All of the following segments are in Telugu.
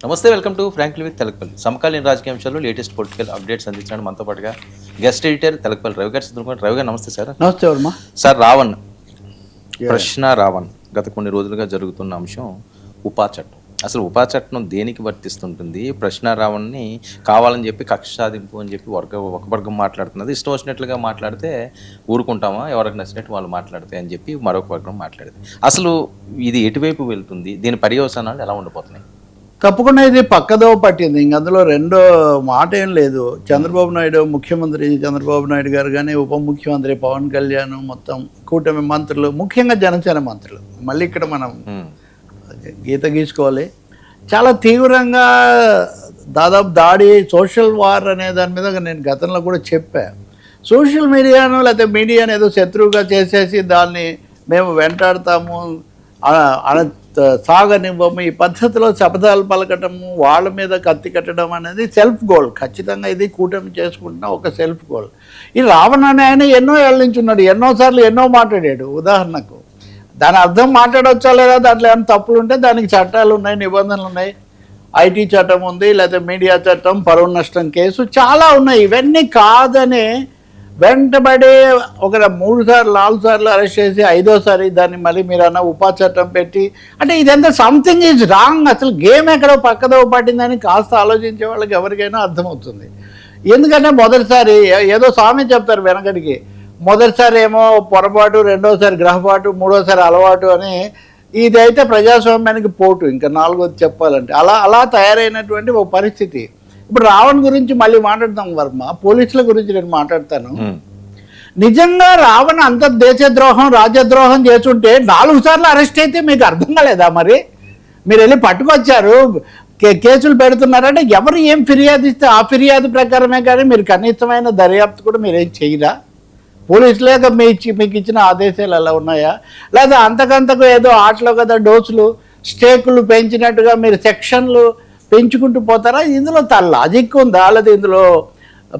నమస్తే, welcome to frankly with Telakapalli. సమకాలీన రాజకీయ అంశాలు, లేటెస్ట్ పొలిటికల్ అప్డేట్స్ అందించడం మనతో పాటుగా గెస్ట్ ఎడిటర్ తెలకపల్లి రవి గారు సిద్ధంగా. రవి గారు నమస్తే సార్. నమస్తే వర్మ సార్, రావణ్ ప్రశ్న రావణ్ గత కొన్ని రోజులుగా జరుగుతున్న అంశం ఉపా చట్టం. అసలు ఉపా చట్టం దేనికి వర్తిస్తుంటుంది? ప్రశ్న రావణ్ని కావాలని చెప్పి కక్ష సాధింపు అని చెప్పి ఒక వర్గం మాట్లాడుతున్నది. ఇష్టం వచ్చినట్లుగా మాట్లాడితే ఊరుకుంటామా, ఎవరికి నచ్చినట్టు వాళ్ళు మాట్లాడితే అని చెప్పి మరొక వర్గం మాట్లాడేది. అసలు ఇది ఎటువైపు వెళ్తుంది? దీని పర్యవసానాలు ఎలా ఉండిపోతున్నాయి? తప్పకుండా ఇది పక్కదో పట్టింది. ఇంక అందులో రెండో మాట ఏం లేదు. చంద్రబాబు నాయుడు, ముఖ్యమంత్రి చంద్రబాబు నాయుడు గారు కానీ, ఉప ముఖ్యమంత్రి పవన్ కళ్యాణ్, మొత్తం కూటమి మంత్రులు, ముఖ్యంగా జనసేన మంత్రులు, మళ్ళీ ఇక్కడ మనం గీత గీసుకోవాలి, చాలా తీవ్రంగా దాదాపు దాడి, సోషల్ వార్ అనే దాని మీద నేను గతంలో కూడా చెప్పాను. సోషల్ మీడియాను లేకపోతే మీడియాను ఏదో శత్రువుగా చేసేసి దాన్ని మేము వెంటాడతాము, సాగనివ్వము, ఈ పద్ధతిలో శపథాలు పలకటము, వాళ్ళ మీద కత్తి కట్టడం అనేది సెల్ఫ్ గోల్. ఖచ్చితంగా ఇది కూటమి చేసుకుంటున్న ఒక సెల్ఫ్ గోల్. ఈ రావణ్ అనే ఆయన ఎన్నో ఏళ్ళ నుంచి ఉన్నాడు, ఎన్నోసార్లు ఎన్నో మాట్లాడాడు. ఉదాహరణకు దాని అర్థం మాట్లాడవచ్చా లేదా, దాంట్లో ఏమైనా తప్పులు ఉంటే దానికి చట్టాలు ఉన్నాయి, నిబంధనలు ఉన్నాయి. ఐటీ చట్టం ఉంది, లేకపోతే మీడియా చట్టం, పరువు నష్టం కేసు చాలా ఉన్నాయి. ఇవన్నీ కాదని వెంటబడి ఒక 3 సార్లు 4 సార్లు అరెస్ట్ చేసి 5వసారి దాన్ని మళ్ళీ మీరు అన్న ఉపా చట్టం పెట్టి, అంటే ఇదంతా సంథింగ్ ఈజ్ రాంగ్. అసలు గేమ్ ఎక్కడో పక్కదో పట్టిందని కాస్త ఆలోచించే వాళ్ళకి ఎవరికైనా అర్థమవుతుంది. ఎందుకంటే మొదటిసారి ఏదో స్వామి చెప్తారు వెనకడికి, మొదటిసారి ఏమో పొరపాటు, రెండోసారి గ్రహపాటు, మూడోసారి అలవాటు అని. ఇదైతే ప్రజాస్వామ్యానికి పోటు, ఇంకా 4వది చెప్పాలంటే. అలా తయారైనటువంటి ఒక పరిస్థితి. ఇప్పుడు రావణ్ గురించి మళ్ళీ మాట్లాడతాం వర్మ, పోలీసుల గురించి నేను మాట్లాడతాను. నిజంగా రావణ్ అంత దేశద్రోహం, రాజ్యద్రోహం చేస్తుంటే 4 సార్లు అరెస్ట్ అయితే మీకు అర్థం కాలేదా? మరి మీరు వెళ్ళి పట్టుకొచ్చారు, కేసులు పెడుతున్నారంటే ఎవరు ఏం ఫిర్యాదు ఇస్తే ఆ ఫిర్యాదు ప్రకారమే, కానీ మీరు కనీసమైన దర్యాప్తు కూడా మీరేం చేయరా? పోలీసులేక మీకు ఇచ్చిన ఆదేశాలు ఎలా ఉన్నాయా? లేదా అంతకంతకు ఏదో ఆటలో కదా డోసులు, స్టేకులు పెంచినట్టుగా మీరు సెక్షన్లు పెంచుకుంటూ పోతారా? ఇందులో లాజిక్ ఉందా? లేదా ఇందులో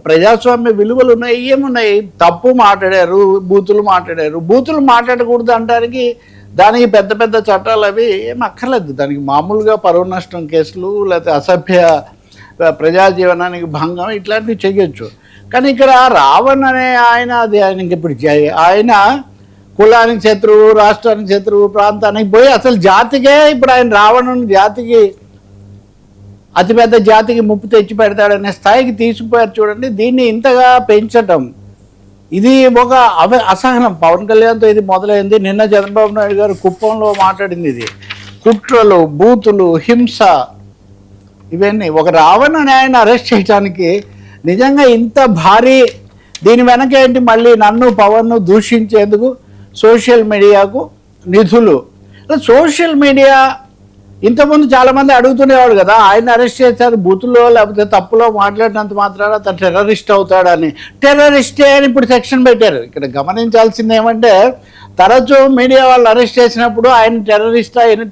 ప్రజాస్వామ్య విలువలు ఉన్నాయి? ఏమున్నాయి? తప్పు మాట్లాడారు, బూతులు మాట్లాడారు. బూతులు మాట్లాడకూడదు అంటానికి దానికి పెద్ద పెద్ద చట్టాలు అవి ఏం అక్కర్లేదు. దానికి మామూలుగా పరువు నష్టం కేసులు, లేకపోతే అసభ్య ప్రజాజీవనానికి భంగం, ఇట్లాంటివి చేయొచ్చు. కానీ ఇక్కడ రావణ్ అనే ఆయన, అది ఆయనకి ఇప్పుడు ఆయన కులానికి శత్రువు, రాష్ట్రానికి శత్రువు, ప్రాంతానికి పోయి అసలు జాతికే, ఇప్పుడు ఆయన రావణుని జాతికి, అతిపెద్ద జాతికి ముప్పు తెచ్చి పెడతాడనే స్థాయికి తీసుకుపోయారు. చూడండి, దీన్ని ఇంతగా పెంచటం ఇది ఒక అసహనం. పవన్ కళ్యాణ్తో ఇది మొదలైంది. నిన్న చంద్రబాబు నాయుడు గారు కుప్పంలో మాట్లాడింది ఇది. కుట్రలు, బూతులు, హింస, ఇవన్నీ. ఒక రావణ్ అనే ఆయన అరెస్ట్ చేయడానికి నిజంగా ఇంత భారీ, దీని వెనక ఏంటి? మళ్ళీ నన్ను పవన్ను దూషించేందుకు సోషల్ మీడియాకు నిధులు. సోషల్ మీడియా ఇంతకుముందు చాలామంది అడుగుతుండేవాడు కదా, ఆయన అరెస్ట్ చేశారు బూతుల్లో లేకపోతే తప్పులో మాట్లాడినంత మాత్రాన అతను టెర్రరిస్ట్ అవుతాడని. టెర్రరిస్టే అని ఇప్పుడు సెక్షన్ పెట్టారు. ఇక్కడ గమనించాల్సింది ఏమంటే, తరచూ మీడియా వాళ్ళు అరెస్ట్ చేసినప్పుడు ఆయన టెర్రరిస్టా, ఆయన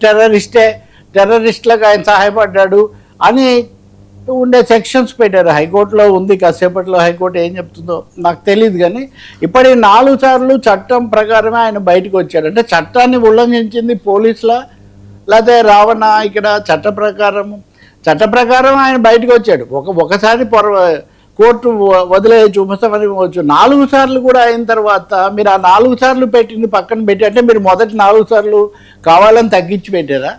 టెర్రరిస్టులకు ఆయన సహాయపడ్డాడు అని ఉండే సెక్షన్స్ పెట్టారు. హైకోర్టులో ఉంది, కాసేపట్లో హైకోర్టు ఏం చెప్తుందో నాకు తెలియదు. కానీ ఇప్పటి 4 సార్లు చట్టం ప్రకారమే ఆయన బయటకు వచ్చాడు. అంటే చట్టాన్ని ఉల్లంఘించింది పోలీసుల, లేకపోతే రావణ? ఇక్కడ చట్ట ప్రకారం ఆయన బయటకు వచ్చాడు. ఒకసారి కోర్టు వదిలేయచ్చు, ఉపశమనం ఇవ్వచ్చు. 4 సార్లు కూడా అయిన తర్వాత మీరు ఆ 4 సార్లు పెట్టింది పక్కన పెట్టి, అంటే మీరు మొదటి 4 సార్లు కావాలని తగ్గించి పెట్టారా,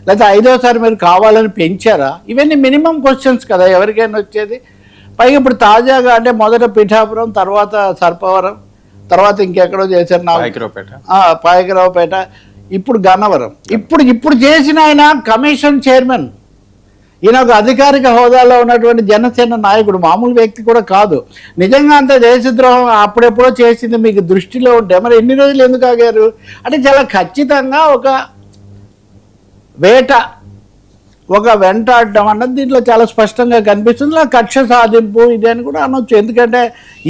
లేకపోతే 5వసారి మీరు కావాలని పెంచారా? ఇవన్నీ మినిమం క్వశ్చన్స్ కదా ఎవరికైనా వచ్చేది. పైగా ఇప్పుడు తాజాగా, అంటే మొదట పిఠాపురం, తర్వాత సర్పవరం, తర్వాత ఇంకెక్కడో చేశారు, పాయకరావుపేట, ఇప్పుడు గన్నవరం. ఇప్పుడు చేసిన ఆయన కమిషన్ చైర్మన్. ఈయన ఒక అధికారిక హోదాలో ఉన్నటువంటి జనసేన నాయకుడు, మామూలు వ్యక్తి కూడా కాదు. నిజంగా అంత దేశద్రోహం అప్పుడెప్పుడో చేసింది మీకు దృష్టిలో ఉంటే మరి ఎన్ని రోజులు ఎందుకు ఆగారు? అంటే చాలా ఖచ్చితంగా ఒక వేట, ఒక వెంటాడడం అన్నది దీంట్లో చాలా స్పష్టంగా కనిపిస్తుంది. కక్ష సాధింపు ఇది అని కూడా అనొచ్చు. ఎందుకంటే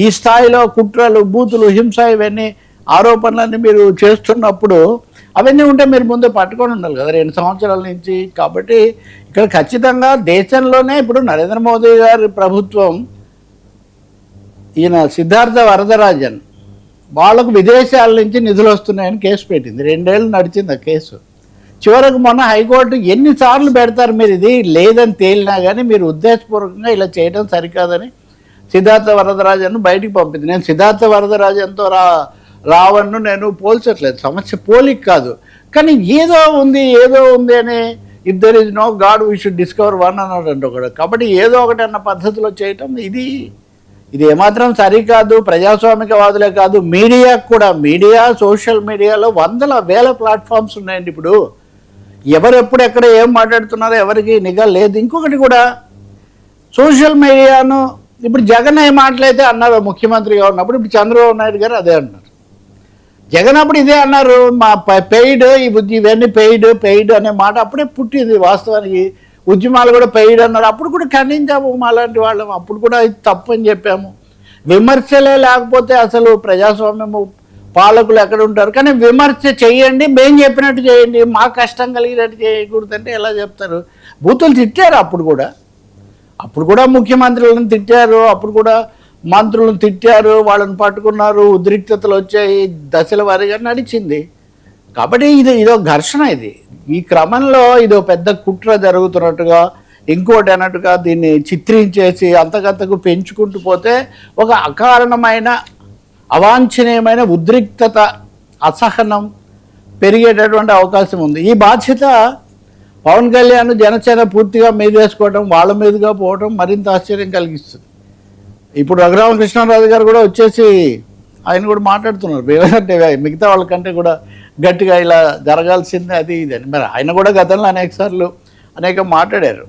ఈ స్థాయిలో కుట్రలు, బూతులు, హింస, ఇవన్నీ ఆరోపణలన్నీ మీరు చేస్తున్నప్పుడు అవన్నీ ఉంటే మీరు ముందే పట్టుకొని ఉండాలి కదా 2 సంవత్సరాల నుంచి. కాబట్టి ఇక్కడ ఖచ్చితంగా దేశంలోనే ఇప్పుడు నరేంద్ర మోదీ గారి ప్రభుత్వం, ఈయన సిద్ధార్థ వరదరాజన్, వాళ్ళకు విదేశాల నుంచి నిధులు వస్తున్నాయని కేసు పెట్టింది. 2 ఏళ్ళు నడిచింది ఆ కేసు. చివరకు మొన్న హైకోర్టు ఎన్నిసార్లు పెడతారు మీరు, ఇది లేదని తేలినా కానీ మీరు ఉద్దేశపూర్వకంగా ఇలా చేయడం సరికాదని సిద్ధార్థ వరదరాజన్ను బయటికి పంపింది. నేను సిద్ధార్థ వరదరాజన్తో రావణ్ను నేను పోల్చట్లేదు, సమస్య పోలిక కాదు, కానీ ఏదో ఉంది అని if there is no god we should discover one అన్నాడు ఒకడు. కాబట్టి ఏదో ఒకటి అన్న పద్ధతిలో చేయటం ఇది ఏమాత్రం సరికాదు. ప్రజాస్వామికవాదులే కాదు, మీడియాకు కూడా, సోషల్ మీడియాలో వందల వేల ప్లాట్ఫామ్స్ ఉన్నాయండి. ఇప్పుడు ఎవరెప్పుడు ఎక్కడ ఏం మాట్లాడుతున్నారో ఎవరికి నిఘా లేదు. ఇంకొకటి కూడా సోషల్ మీడియాను, ఇప్పుడు జగన్ ఏం మాట్లాడితే అన్నారు ముఖ్యమంత్రిగా ఉన్నప్పుడు, ఇప్పుడు చంద్రబాబు నాయుడు గారు అదే అన్నారు. జగన్ అప్పుడు ఇదే అన్నారు, మా పెయిడ్ ఇవన్నీ పెయిడ్ అనే మాట అప్పుడే పుట్టింది. వాస్తవానికి ఉద్యమాలు కూడా పెయిడ్ అన్నారు, అప్పుడు కూడా ఖండించాము అలాంటి వాళ్ళం, అప్పుడు కూడా ఇది తప్పు అని చెప్పాము. విమర్శలే లేకపోతే అసలు ప్రజాస్వామ్యము పాలకులు ఎక్కడ ఉంటారు? కానీ విమర్శ చేయండి, మేము చెప్పినట్టు చేయండి, మా కష్టం కలిగినట్టు చేయకూడదంటే ఎలా చెప్తారు? బూతులు తిట్టారు అప్పుడు కూడా ముఖ్యమంత్రులను తిట్టారు, అప్పుడు కూడా మంత్రులను తిట్టారు, వాళ్ళని పట్టుకున్నారు, ఉద్రిక్తతలు వచ్చాయి, దశల వారీగా నడిచింది. కాబట్టి ఇదో ఘర్షణ. ఈ క్రమంలో ఇదో పెద్ద కుట్ర జరుగుతున్నట్టుగా, ఇంకోటి అన్నట్టుగా దీన్ని చిత్రించేసి అంతకంతకు పెంచుకుంటూ పోతే ఒక అకారణమైన అవాంఛనీయమైన ఉద్రిక్తత, అసహనం పెరిగేటటువంటి అవకాశం ఉంది. ఈ బాధ్యత పవన్ కళ్యాణ్, జనసేన పూర్తిగా మీదేసుకోవడం, వాళ్ళ మీదుగా పోవడం మరింత ఆశ్చర్యం కలిగిస్తుంది. ఇప్పుడు రఘురామకృష్ణరాజు గారు కూడా వచ్చేసి ఆయన కూడా మాట్లాడుతున్నారు, ఏమంటే మిగతా వాళ్ళకంటే కూడా గట్టిగా ఇలా జరగాల్సిందే అది ఇది అని. మరి ఆయన కూడా గతంలో అనేక మాట్లాడారు.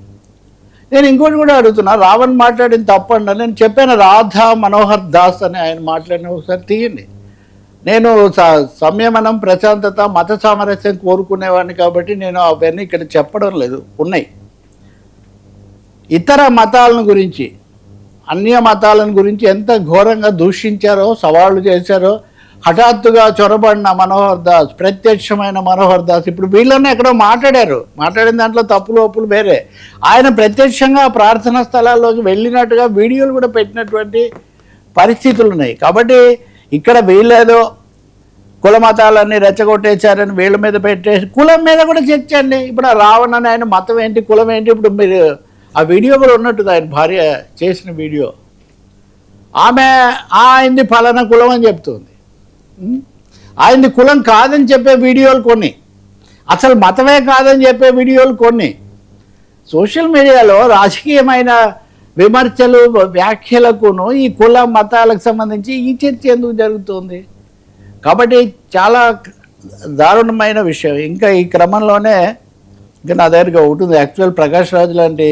నేను ఇంకోటి కూడా అడుగుతున్నా, రావణ్ మాట్లాడిన తప్పండి. నేను చెప్పాను, రాధా మనోహర్ దాస్ అని ఆయన మాట్లాడిన ఒకసారి తీయండి. నేను సంయమనం, ప్రశాంతత, మత సామరస్యం కోరుకునేవాడిని కాబట్టి నేను అవన్నీ ఇక్కడ చెప్పడం లేదు, ఉన్నాయి. ఇతర మతాలను గురించి, అన్య మతాలను గురించి ఎంత ఘోరంగా దూషించారో, సవాళ్ళు చేశారో, హఠాత్తుగా చొరబడిన మనోహర్ దాస్, ప్రత్యక్షమైన మనోహర్ దాస్, ఇప్పుడు వీళ్ళని ఎక్కడో మాట్లాడిన దాంట్లో తప్పులు ఒప్పులు వేరే. ఆయన ప్రత్యక్షంగా ప్రార్థనా స్థలాల్లోకి వెళ్ళినట్టుగా వీడియోలు కూడా పెట్టినటువంటి పరిస్థితులు ఉన్నాయి. కాబట్టి ఇక్కడ వీళ్ళేదో కుల మతాలన్నీ రెచ్చగొట్టేశారని వీళ్ళ మీద పెట్టేసి, కులం మీద కూడా చర్చ అండి. ఇప్పుడు ఆ రావణ్ అని ఆయన మతం ఏంటి, కులం ఏంటి, ఇప్పుడు మీరు ఆ వీడియో కూడా ఉన్నట్టుంది, ఆయన భార్య చేసిన వీడియో. ఆమె ఆయనది ఫలానా కులం అని చెప్తుంది, ఆయనది కులం కాదని చెప్పే వీడియోలు కొన్ని, అసలు మతమే కాదని చెప్పే వీడియోలు కొన్ని. సోషల్ మీడియాలో రాజకీయమైన విమర్శలు, వ్యాఖ్యలకును ఈ కుల మతాలకు సంబంధించి ఈ చర్చ ఎందుకు జరుగుతుంది? కాబట్టి చాలా దారుణమైన విషయం. ఇంకా ఈ క్రమంలోనే ఇంకా నా దగ్గరగా ఉంటుంది యాక్చువల్ ప్రకాష్ రాజు లాంటి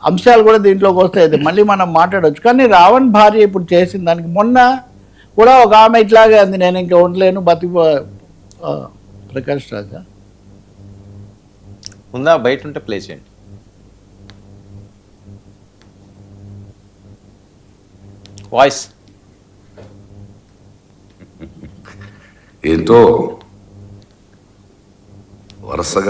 అంశాలు కూడా దీంట్లోకి వస్తాయి, మళ్ళీ మనం మాట్లాడవచ్చు. కానీ రావణ్ భార్య ఇప్పుడు చేసిన దానికి, మొన్న కూడా ఒక ఆమె ఇట్లాగే అంది, నేను ఇంకా ఉండలేను ప్రకాష్ రాజా ఉందా? బయట ఉంటే ప్లే చేయండి. వాయిస్ ఏంటో వరుసగా